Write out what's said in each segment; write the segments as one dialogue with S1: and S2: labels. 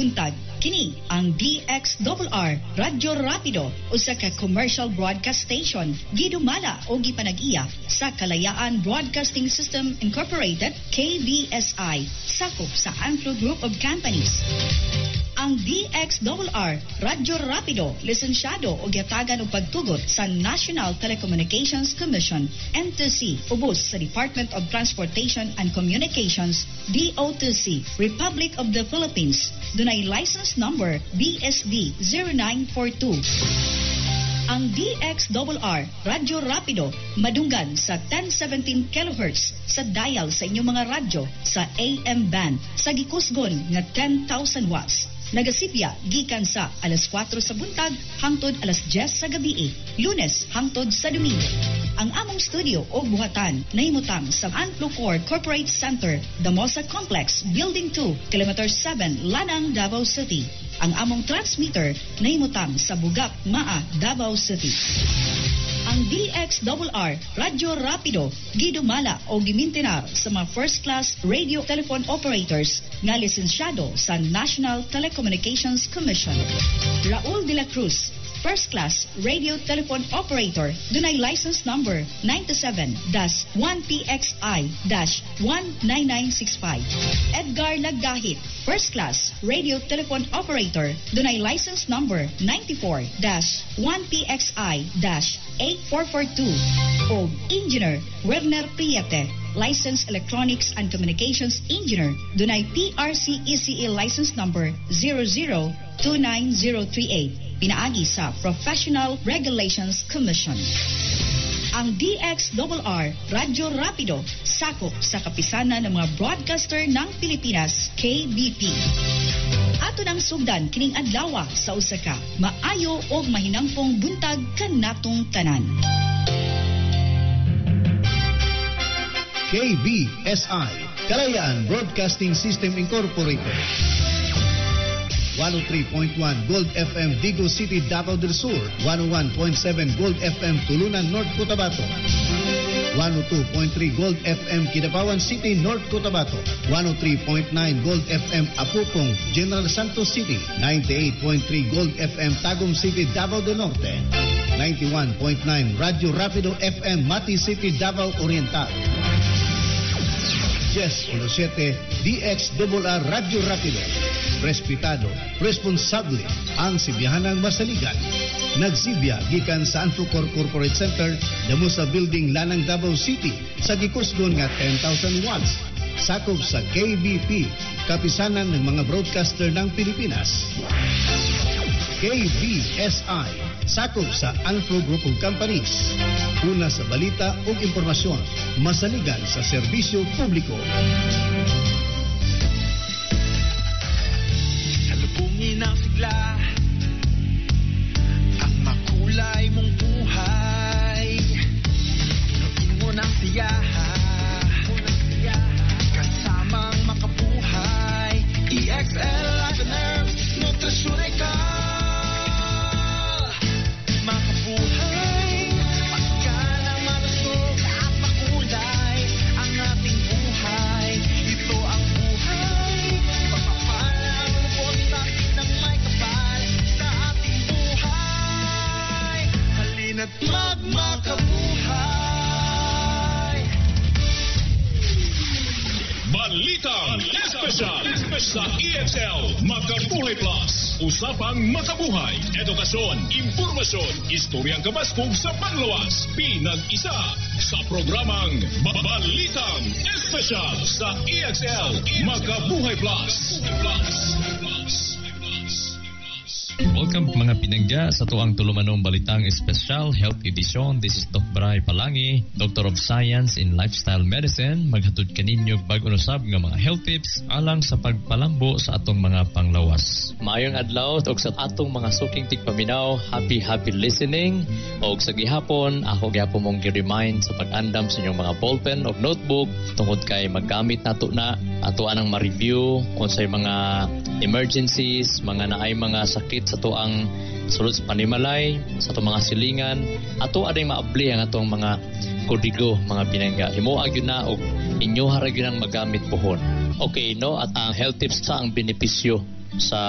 S1: buntag. Kini ang DXRR Radyo Rapido usa ka commercial broadcast station gidumala o gipanag-iya sa Kalayaan Broadcasting System Incorporated KBSI sakop sa Antlo Group of Companies. Ang DXRR Radyo Rapido lisensyado o gatagan og pagtugot sa National Telecommunications Commission NTC ubos sa Department of Transportation and Communications DOTC Republic of the Philippines. Dunay license number BSD 0942. Ang DXRR Radyo Rapido madunggan sa 1017 kHz sa dial sa inyong mga radyo sa AM band sa gikusgon nga 10,000 watts. Nagasipya gikan sa alas 4 sa buntag hangtod alas 10 sa gabii, Lunes hangtod sa Domingo. Ang among studio o buhatan nahimutang sa Antlo Corporate Center, Damosa Complex, Building 2, Kilometer 7, Lanang, Davao City. Ang among transmitter nahimutang sa Bugak, Maa, Davao City. Ang DXRR Radyo Rapido gidumala o gimintinar sa mga first class radio telephone operators nga lisensyado sa National Telecommunications Commission. Raul de la Cruz, first class radio telephone operator, dunay license number 97-1PXI-19965. Edgar Lagdahit, first class radio telephone operator, dunay license number 94-1PXI-8442. O Engineer Werner Priete, licensed electronics and communications engineer, dunay PRC-ECE license number 0029038. Pinaagi sa Professional Regulations Commission. Ang DXRR Radyo Rapido sakop sa kapisanan ng mga broadcaster ng Pilipinas, KBP. Ato nang sugdan kining adlaw sa usa ka maayo o mahinangpong buntag kanatong tanan.
S2: KBSI, Kalayaan Broadcasting System Incorporated. 103.1 Gold FM Digo City, Davao del Sur. 101.7 Gold FM Tulunan, North Cotabato. 102.3 Gold FM Kidapawan City, North Cotabato. 103.9 Gold FM Apupong, General Santos City. 98.3 Gold FM Tagum City, Davao del Norte. 91.9 Radio Rapido FM Mati City, Davao Oriental. 10.7 DXRR Radio Rapido. Respetado, responsable ang sibiyanang masaligan. Nagsibya gikan sa Antlo Corporate Center, Damosa Building, Lanang, Davao City sa gikusgon nga 10,000 watts. Sakop sa KBP, kapisanan ng mga broadcaster ng Pilipinas. KBSI, sakop sa Antlo Group of Companies. Una sa balita o impormasyon, masaligan sa serbisyo publiko.
S3: Salubungin ang sigla, ang makulay mong buhay. Inuin mo ng siyaha, kasamang makabuhay. EXL Life and Herbs Nutrasurical. Makabuhay, pagkalang malusog at makulay ang ating buhay. Ito ang buhay, pagpapalang lubos natin ng may kapal sa ating buhay. Halina't magmakabuhay.
S4: Balitang Espesyal sa EXL Makabuhay Plus. Usapang makabuhay, edukasyon, impormasyon, istoryang kabaskog sa panglawas. Pinag-isa sa programang Balitang Espesyal sa EXL Makabuhay Plus.
S5: Welcome mga pinangga sa tuang tulumanong balitang espesyal health edition. This is Doc Bray Palangi, Doctor of Science in Lifestyle Medicine. Maghatod kaninyo bag-o usab nga mga health tips alang sa pagpalambo sa atong mga panglawas. Maayong adlaw og sa atong mga suking tigpaminaw. Happy listening. Og sa gihapon, ako gyapon mong gi-remind sa pag-andam sa inyong mga ballpen o notebook tungod kay maggamit nato na ato anang ma-review unsay mga emergencies, mga naay mga sakit sa tuang sulod sa panimalay, sa itong mga silingan, ato ading maabli ang atong mga kodigo, mga pinangga. Himuag yun na o inyo harag yun ang magamit pohon. Okay, no? At ang health tips sa ang benepisyo sa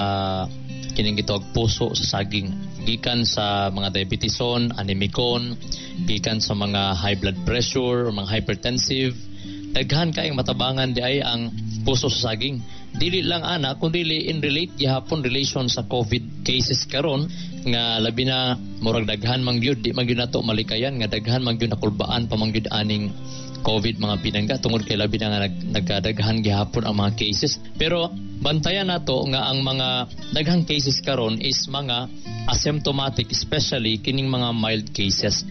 S5: kining gitawag puso sa saging, gikan sa mga diabetison, anemicon, gikan sa mga high blood pressure, mga hypertensive. Daghan kaayong matabangan di ay ang puso sa saging. Dili lang ana kundi in relate gihapon relation sa COVID cases karon nga labi na murag daghan man gyud di man gyud nato malikayan nga daghan man gyud nakulbaan pa man gyud aning COVID mga pinangga tungod kay labi na nga nagkadaghan gihapon ang mga cases. Pero bantayan nato nga ang mga daghang cases karon is mga asymptomatic, especially kining mga mild cases.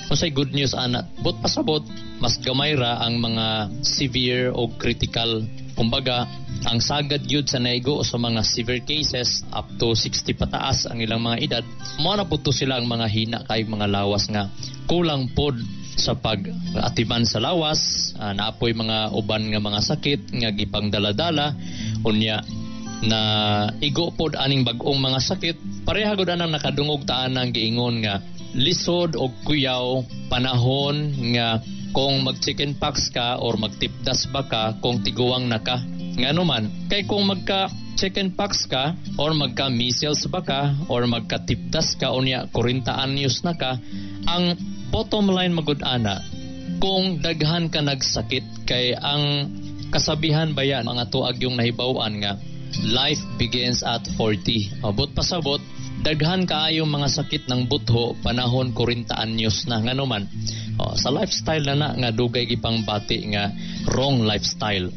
S5: Unsay good news ana, but pasabot mas gamay ra ang mga severe o critical. Kumbaga, ang sagad yun sa naigo sa mga severe cases up to 60 pataas ang ilang mga edad, mao na pudto sila ang mga hina kay mga lawas nga kulang pod sa pag-atiman sa lawas, naapoy mga uban nga mga sakit nga gipangdala-dala unya na igo pod aning bag-ong mga sakit. Pareha gud anang nakadungog taan ang giingon nga lisod og kuyaw panahon nga kung mag-chicken pox ka or magtipdas ba ka kung tiguang na ka. Ngano man, kay kung magka-chicken pox ka or magka-measles ba ka or magka-tipdas ka unya 40 anyos na ka, ang bottom line magud-ana, kung daghan ka nagsakit kay ang kasabihan ba yan, mga tuag yung nahibawan nga, life begins at 40. Abot pasabot, daghan kaayong mga sakit ng butho panahon 40 anyos na ngano man. Sa lifestyle na nga dugay gipang bati nga wrong lifestyle.